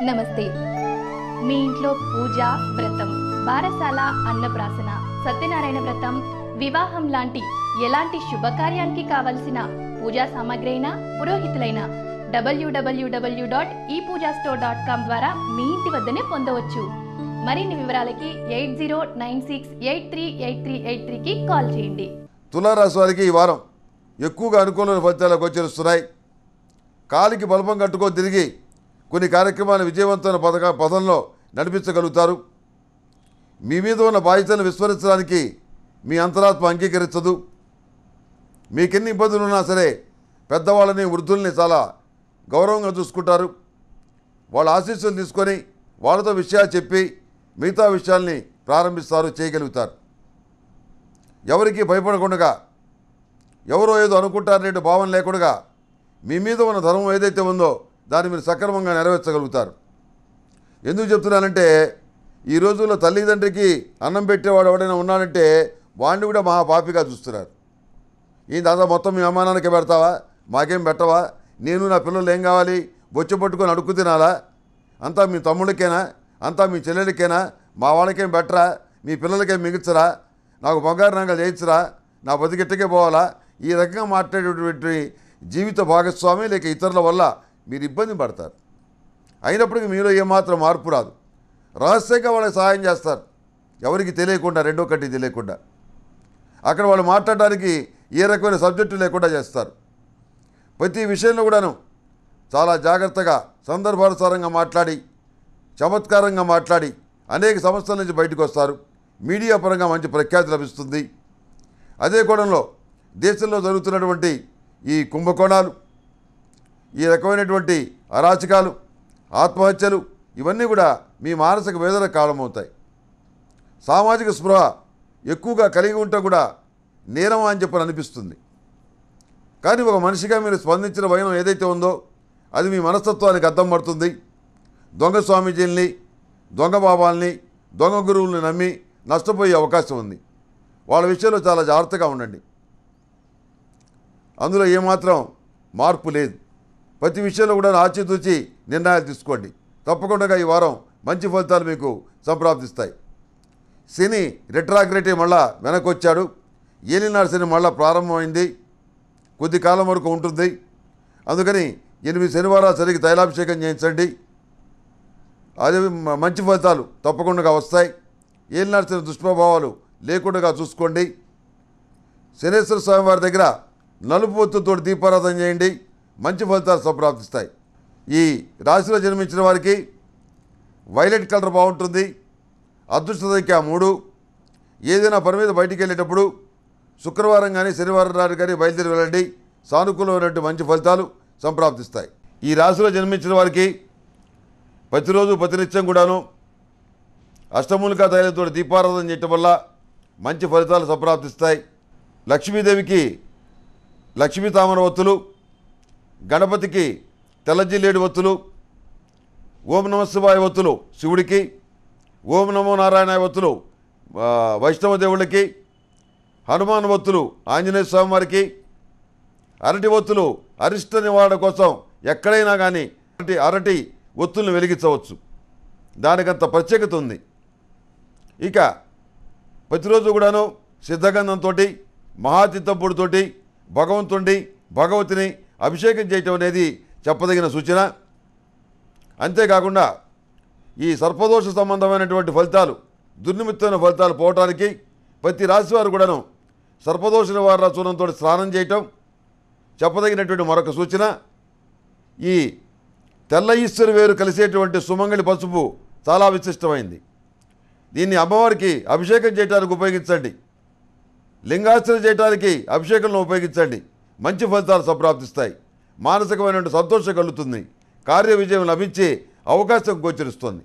నమస్తే. మీ ఇంట్లో పూజ, వ్రతం, బారసాల, అన్నప్రాసన, సత్యనారాయణ వ్రతం, వివాహం లాంటి ఎలాంటి శుభకార్యానికి కావలసిన పూజా సామాగ్రి అయినా, పురోహితులైన www.epoojastore.com ద్వారా మీ ఇంటి వద్దనే పొందవచ్చు. మరిన్ని వివరాలకి 8096838383కి కాల్ చేయండి. తులారాశి వారికి ఈ వారం ఎక్కువగా అనుకూలమైన ఫలితాలు గోచరిస్తున్నాయి. కాలికి బలపం కట్టుకొని తిరిగి కొన్ని కార్యక్రమాలు విజయవంతమైన పదంలో నడిపించగలుగుతారు. మీ మీద ఉన్న బాధ్యతలను విస్మరించడానికి మీ అంతరాత్మ అంగీకరించదు. మీకెన్ని ఇబ్బందులు ఉన్నా సరే పెద్దవాళ్ళని, వృద్ధుల్ని చాలా గౌరవంగా చూసుకుంటారు. వాళ్ళ ఆశీస్సులు తీసుకొని వాళ్ళతో విషయాలు చెప్పి మిగతా విషయాల్ని ప్రారంభిస్తారు, చేయగలుగుతారు. ఎవరికి భయపడకుండా, ఎవరో ఏదో అనుకుంటారనే భావన లేకుండా మీ మీద ఉన్న ధర్మం ఏదైతే ఉందో దాన్ని మీరు సక్రమంగా నెరవేర్చగలుగుతారు. ఎందుకు చెప్తున్నానంటే, ఈ రోజుల్లో తల్లిదండ్రికి అన్నం పెట్టేవాడు ఎవడైనా ఉన్నాడంటే వాడిని కూడా మహాపాపిగా చూస్తున్నారు. ఈ దాదా మొత్తం మీ అమ్మానాన్నకే పెడతావా, మాకేం పెట్టవా, నేను నా పిల్లలు ఏం కావాలి, బొచ్చు పట్టుకొని అడుక్కు తినాలా, అంతా మీ తమ్ముడికేనా, అంతా మీ చెల్లెలికేనా, మా వాళ్ళకేం పెట్టరా, మీ పిల్లలకేం మిగిల్చరా, నాకు బంగారు రంగులు చేయించరా, నా బతికెట్టకే పోవాలా, ఈ రకంగా మాట్లాడేటువంటి జీవిత భాగస్వామి లేక ఇతరుల వల్ల మీరు ఇబ్బంది పడతారు. అయినప్పటికీ మీలో ఏమాత్రం మార్పు రాదు. రహస్యంగా వాళ్ళకి సహాయం చేస్తారు, ఎవరికి తెలియకుండా, రెండో కంటి తెలియకుండా. అక్కడ వాళ్ళు మాట్లాడడానికి ఏ రకమైన సబ్జెక్టు లేకుండా చేస్తారు. ప్రతి విషయంలో కూడాను చాలా జాగ్రత్తగా, సందర్భానుసారంగా మాట్లాడి, చమత్కారంగా మాట్లాడి అనేక సమస్యల నుంచి బయటకు వస్తారు. మీడియా పరంగా మంచి ప్రఖ్యాతి లభిస్తుంది. అదే కోణంలో దేశంలో జరుగుతున్నటువంటి ఈ కుంభకోణాలు, ఈ రకమైనటువంటి అరాచకాలు, ఆత్మహత్యలు, ఇవన్నీ కూడా మీ మానసిక వేదన కారణమవుతాయి. సామాజిక స్పృహ ఎక్కువగా కలిగి ఉంటే కూడా నేరం అని చెప్పని అనిపిస్తుంది. కానీ ఒక మనిషిగా మీరు స్పందించిన భయం ఏదైతే ఉందో అది మీ మనస్తత్వానికి అద్దం పడుతుంది. దొంగ స్వామీజీల్ని, దొంగ బాబాల్ని, దొంగ గురువుల్ని నమ్మి నష్టపోయే అవకాశం ఉంది. వాళ్ళ విషయంలో చాలా జాగ్రత్తగా ఉండండి. అందులో ఏమాత్రం మార్పు లేదు. ప్రతి విషయంలో కూడా ఆచితూచి నిర్ణయాలు తీసుకోండి. తప్పకుండా ఈ వారం మంచి ఫలితాలు మీకు సంప్రాప్తిస్తాయి. శని రెట్రాగ్రేటివ్ మళ్ళా వెనక్కి వచ్చాడు. ఏలినాడు శని మళ్ళా ప్రారంభమైంది, కొద్ది కాలం వరకు ఉంటుంది. అందుకని 8 శనివారాలు సరిగ్గా తైలాభిషేకం చేయించండి. అదే మంచి ఫలితాలు తప్పకుండా వస్తాయి. ఏలినాడు శని దుష్ప్రభావాలు లేకుండా చూసుకోండి. శనేశ్వర స్వామి వారి దగ్గర నలుపు ఒత్తుతో దీపారాధన చేయండి, మంచి ఫలితాలు సంప్రాప్తిస్తాయి. ఈ రాశిలో జన్మించిన వారికి వైలెట్ కలర్ బాగుంటుంది. అదృష్ట సంఖ్య 3. ఏదైనా పని మీద బయటికి వెళ్ళేటప్పుడు శుక్రవారం కానీ శనివారం నాడు కానీ బయలుదేరి వెళ్ళండి. సానుకూలమైనటువంటి మంచి ఫలితాలు సంప్రాప్తిస్తాయి. ఈ రాశిలో జన్మించిన వారికి ప్రతిరోజు ప్రతినిత్యం కూడాను అష్టమూలికా తైలంతో దీపారాధన చేయటం వల్ల మంచి ఫలితాలు సంప్రాప్తిస్తాయి. లక్ష్మీదేవికి లక్ష్మీ తామర ఒత్తులు, గణపతికి తెల్లజిల్లేడు ఒత్తులు, ఓం నమ శివాయ ఒత్తులు శివుడికి, ఓం నమో నారాయణ ఒత్తులు వైష్ణవ దేవుళ్ళకి, హనుమాన్ ఒత్తులు ఆంజనేయ స్వామి వారికి, అరటి ఒత్తులు అరిష్ట నివారణ కోసం ఎక్కడైనా కానీ అరటి ఒత్తులను వెలిగించవచ్చు. దానికంత ప్రత్యేకత ఉంది. ఇక ప్రతిరోజు కూడాను సిద్ధగంధంతో, మహాతీర్థంపొడితోటి భగవంతుడి భగవతిని అభిషేకం చేయటం అనేది చెప్పదగిన సూచన. అంతేకాకుండా ఈ సర్పదోష సంబంధమైనటువంటి ఫలితాలు, దుర్నిమిత్తమైన ఫలితాలు పోవటానికి ప్రతి రాశి వారు కూడాను సర్పదోష నివారణ చూర్ణంతో స్నానం చేయటం చెప్పదగినటువంటి మరొక సూచన. ఈ తెల్ల ఈశ్వరి వేరు కలిసేటువంటి సుమంగళి పసుపు చాలా విశిష్టమైంది. దీన్ని అమ్మవారికి అభిషేకం చేయడానికి ఉపయోగించండి. లింగార్చన చేయడానికి అభిషేకంలో ఉపయోగించండి. మంచి ఫలితాలు సంప్రాప్తిస్తాయి. మానసికమైనటువంటి సంతోషం కలుగుతుంది. కార్య విజయం లభించే అవకాశం గోచరిస్తుంది.